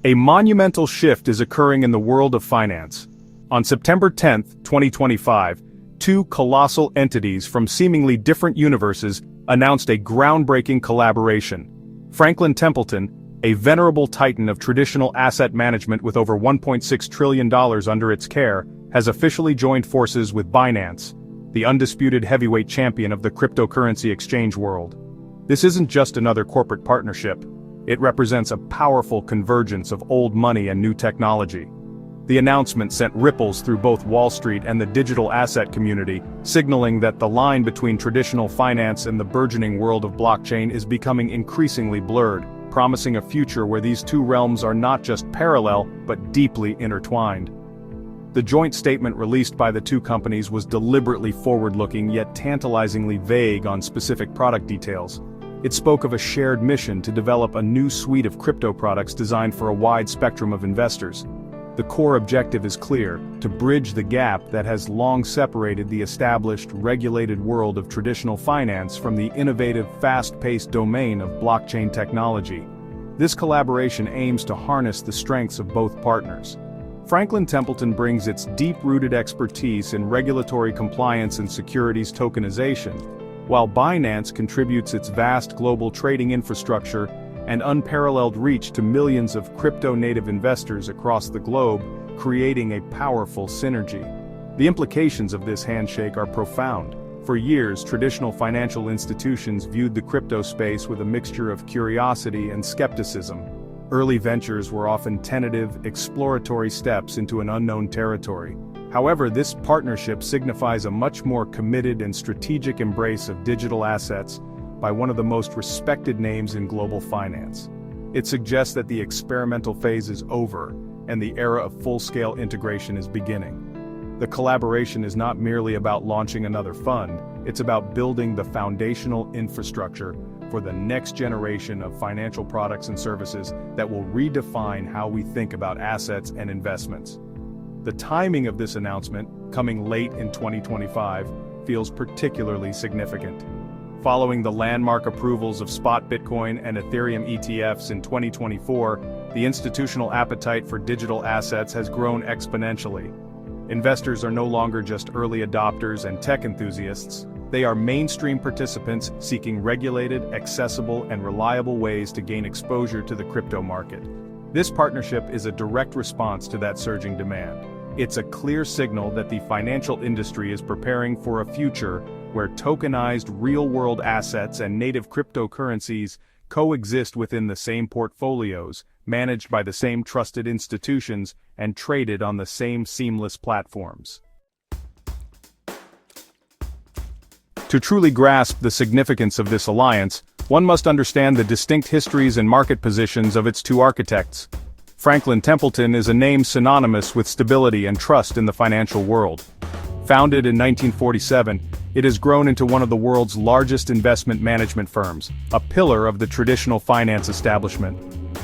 A monumental shift is occurring in the world of finance. On September 10, 2025, two colossal entities from seemingly different universes announced a groundbreaking collaboration. Franklin Templeton, a venerable titan of traditional asset management with over $1.6 trillion under its care, has officially joined forces with Binance, the undisputed heavyweight champion of the cryptocurrency exchange world. This isn't just another corporate partnership. It represents a powerful convergence of old money and new technology. The announcement sent ripples through both Wall Street and the digital asset community, signaling that the line between traditional finance and the burgeoning world of blockchain is becoming increasingly blurred, promising a future where these two realms are not just parallel, but deeply intertwined. The joint statement released by the two companies was deliberately forward-looking yet tantalizingly vague on specific product details. It spoke of a shared mission to develop a new suite of crypto products designed for a wide spectrum of investors. The core objective is clear: to bridge the gap that has long separated the established, regulated world of traditional finance from the innovative, fast-paced domain of blockchain technology. This collaboration aims to harness the strengths of both partners. Franklin Templeton brings its deep-rooted expertise in regulatory compliance and securities tokenization, while Binance contributes its vast global trading infrastructure and unparalleled reach to millions of crypto-native investors across the globe, creating a powerful synergy. The implications of this handshake are profound. For years, traditional financial institutions viewed the crypto space with a mixture of curiosity and skepticism. Early ventures were often tentative, exploratory steps into an unknown territory. However, this partnership signifies a much more committed and strategic embrace of digital assets by one of the most respected names in global finance. It suggests that the experimental phase is over, and the era of full-scale integration is beginning. The collaboration is not merely about launching another fund, it's about building the foundational infrastructure for the next generation of financial products and services that will redefine how we think about assets and investments. The timing of this announcement, coming late in 2025, feels particularly significant. Following the landmark approvals of spot Bitcoin and Ethereum ETFs in 2024, the institutional appetite for digital assets has grown exponentially. Investors are no longer just early adopters and tech enthusiasts. They are mainstream participants seeking regulated, accessible, and reliable ways to gain exposure to the crypto market. This partnership is a direct response to that surging demand. It's a clear signal that the financial industry is preparing for a future where tokenized real-world assets and native cryptocurrencies coexist within the same portfolios, managed by the same trusted institutions, and traded on the same seamless platforms. To truly grasp the significance of this alliance, one must understand the distinct histories and market positions of its two architects. Franklin Templeton is a name synonymous with stability and trust in the financial world. Founded in 1947, it has grown into one of the world's largest investment management firms, a pillar of the traditional finance establishment.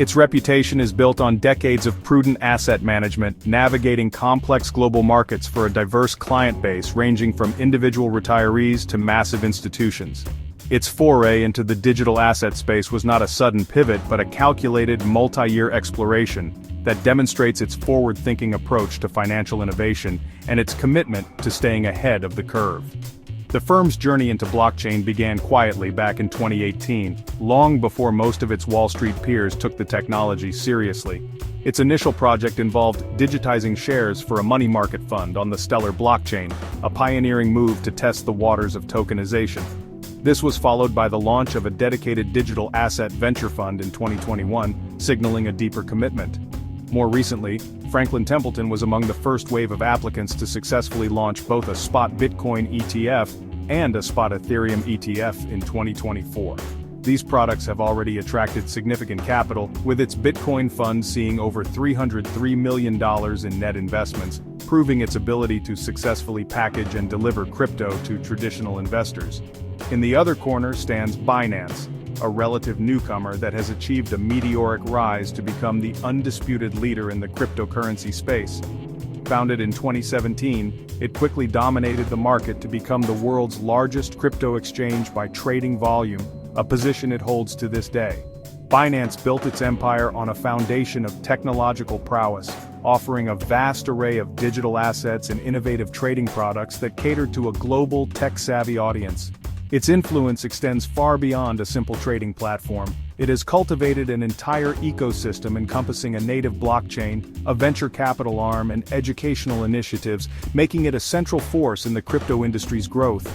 Its reputation is built on decades of prudent asset management, navigating complex global markets for a diverse client base ranging from individual retirees to massive institutions. Its foray into the digital asset space was not a sudden pivot but a calculated, multi-year exploration that demonstrates its forward-thinking approach to financial innovation and its commitment to staying ahead of the curve. The firm's journey into blockchain began quietly back in 2018, long before most of its Wall Street peers took the technology seriously. Its initial project involved digitizing shares for a money market fund on the Stellar blockchain, a pioneering move to test the waters of tokenization. This was followed by the launch of a dedicated digital asset venture fund in 2021, signaling a deeper commitment. More recently, Franklin Templeton was among the first wave of applicants to successfully launch both a spot Bitcoin ETF and a spot Ethereum ETF in 2024. These products have already attracted significant capital, with its Bitcoin fund seeing over $303 million in net investments, proving its ability to successfully package and deliver crypto to traditional investors. In the other corner stands Binance, a relative newcomer that has achieved a meteoric rise to become the undisputed leader in the cryptocurrency space. Founded in 2017, it quickly dominated the market to become the world's largest crypto exchange by trading volume, a position it holds to this day. Binance built its empire on a foundation of technological prowess, offering a vast array of digital assets and innovative trading products that cater to a global tech-savvy audience. Its influence extends far beyond a simple trading platform. It has cultivated an entire ecosystem encompassing a native blockchain, a venture capital arm, and educational initiatives, making it a central force in the crypto industry's growth.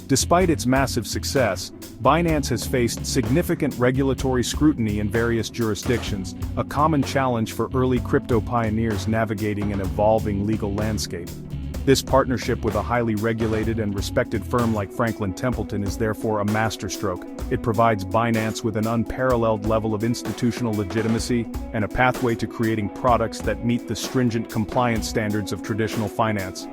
Despite its massive success, Binance has faced significant regulatory scrutiny in various jurisdictions, a common challenge for early crypto pioneers navigating an evolving legal landscape. This partnership with a highly regulated and respected firm like Franklin Templeton is therefore a masterstroke. It provides Binance with an unparalleled level of institutional legitimacy and a pathway to creating products that meet the stringent compliance standards of traditional finance.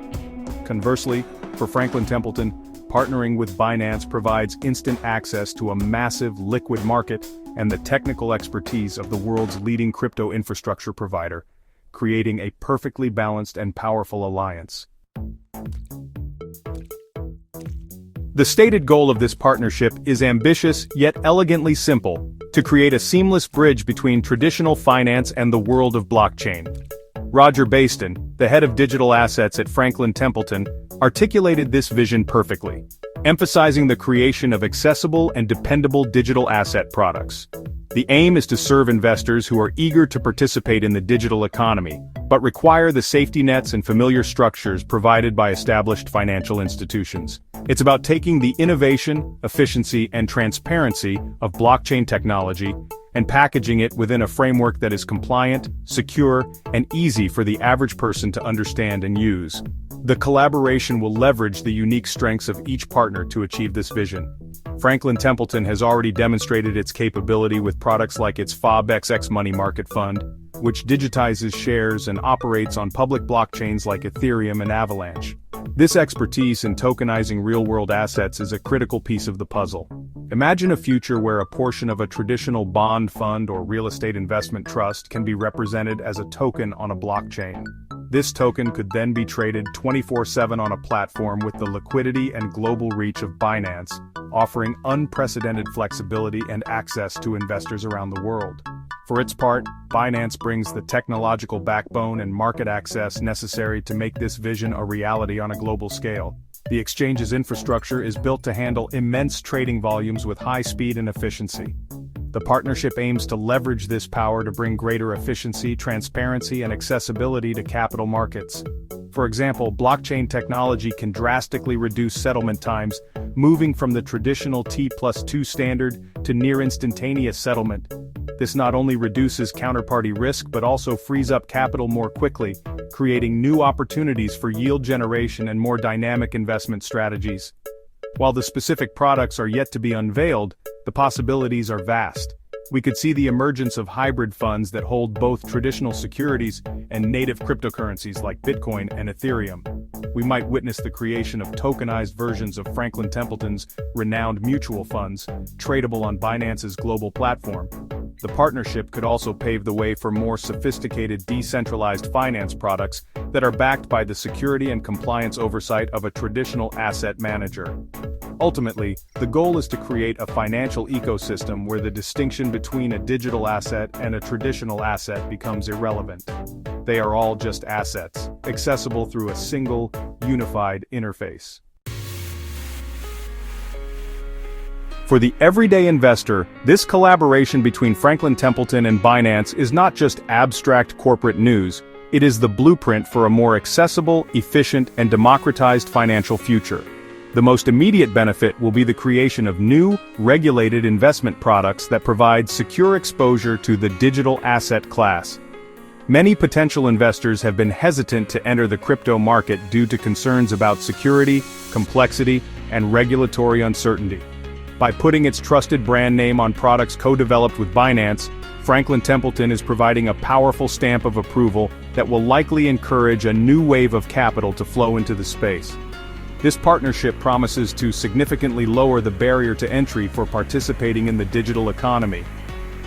Conversely, for Franklin Templeton, partnering with Binance provides instant access to a massive liquid market and the technical expertise of the world's leading crypto infrastructure provider, creating a perfectly balanced and powerful alliance. The stated goal of this partnership is ambitious yet elegantly simple: to create a seamless bridge between traditional finance and the world of blockchain. Roger Baston, the head of digital assets at Franklin Templeton, articulated this vision perfectly, emphasizing the creation of accessible and dependable digital asset products. The aim is to serve investors who are eager to participate in the digital economy, but require the safety nets and familiar structures provided by established financial institutions. It's about taking the innovation, efficiency, and transparency of blockchain technology and packaging it within a framework that is compliant, secure, and easy for the average person to understand and use. The collaboration will leverage the unique strengths of each partner to achieve this vision. Franklin Templeton has already demonstrated its capability with products like its FOBXX money market fund, which digitizes shares and operates on public blockchains like Ethereum and Avalanche. This expertise in tokenizing real-world assets is a critical piece of the puzzle. Imagine a future where a portion of a traditional bond fund or real estate investment trust can be represented as a token on a blockchain. This token could then be traded 24/7 on a platform with the liquidity and global reach of Binance, offering unprecedented flexibility and access to investors around the world. For its part, Binance brings the technological backbone and market access necessary to make this vision a reality on a global scale. The exchange's infrastructure is built to handle immense trading volumes with high speed and efficiency. The partnership aims to leverage this power to bring greater efficiency, transparency, and accessibility to capital markets. For example, blockchain technology can drastically reduce settlement times, moving from the traditional T+2 standard to near-instantaneous settlement. This not only reduces counterparty risk but also frees up capital more quickly, creating new opportunities for yield generation and more dynamic investment strategies. While the specific products are yet to be unveiled, the possibilities are vast. We could see the emergence of hybrid funds that hold both traditional securities and native cryptocurrencies like Bitcoin and Ethereum. We might witness the creation of tokenized versions of Franklin Templeton's renowned mutual funds, tradable on Binance's global platform. The partnership could also pave the way for more sophisticated decentralized finance products that are backed by the security and compliance oversight of a traditional asset manager. Ultimately, the goal is to create a financial ecosystem where the distinction between a digital asset and a traditional asset becomes irrelevant. They are all just assets, accessible through a single, unified interface. For the everyday investor, this collaboration between Franklin Templeton and Binance is not just abstract corporate news, it is the blueprint for a more accessible, efficient, and democratized financial future. The most immediate benefit will be the creation of new, regulated investment products that provide secure exposure to the digital asset class. Many potential investors have been hesitant to enter the crypto market due to concerns about security, complexity, and regulatory uncertainty. By putting its trusted brand name on products co-developed with Binance, Franklin Templeton is providing a powerful stamp of approval that will likely encourage a new wave of capital to flow into the space. This partnership promises to significantly lower the barrier to entry for participating in the digital economy.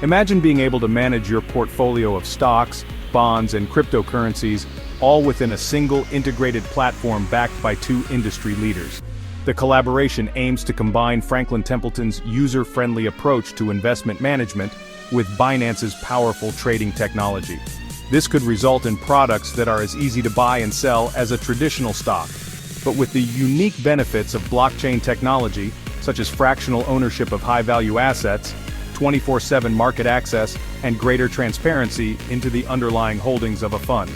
Imagine being able to manage your portfolio of stocks, bonds, and cryptocurrencies, all within a single integrated platform backed by two industry leaders. The collaboration aims to combine Franklin Templeton's user-friendly approach to investment management with Binance's powerful trading technology. This could result in products that are as easy to buy and sell as a traditional stock. But with the unique benefits of blockchain technology, such as fractional ownership of high-value assets, 24/7 market access, and greater transparency into the underlying holdings of a fund.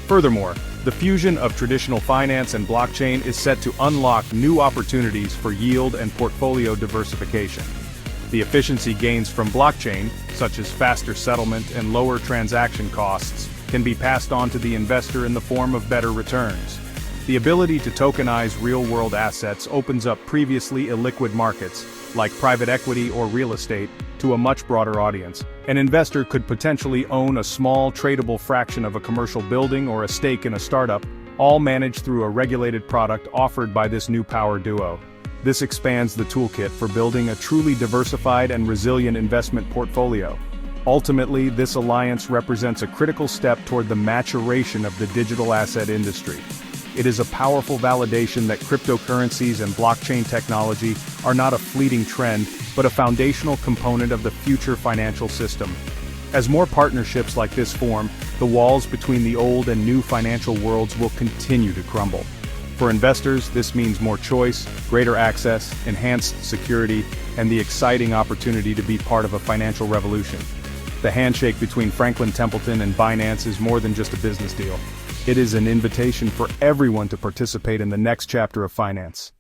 Furthermore, the fusion of traditional finance and blockchain is set to unlock new opportunities for yield and portfolio diversification. The efficiency gains from blockchain, such as faster settlement and lower transaction costs, can be passed on to the investor in the form of better returns. The ability to tokenize real-world assets opens up previously illiquid markets, like private equity or real estate, to a much broader audience. An investor could potentially own a small tradable fraction of a commercial building or a stake in a startup, all managed through a regulated product offered by this new power duo. This expands the toolkit for building a truly diversified and resilient investment portfolio. Ultimately, this alliance represents a critical step toward the maturation of the digital asset industry. It is a powerful validation that cryptocurrencies and blockchain technology are not a fleeting trend, but a foundational component of the future financial system. As more partnerships like this form, the walls between the old and new financial worlds will continue to crumble. For investors, this means more choice, greater access, enhanced security, and the exciting opportunity to be part of a financial revolution. The handshake between Franklin Templeton and Binance is more than just a business deal. It is an invitation for everyone to participate in the next chapter of finance.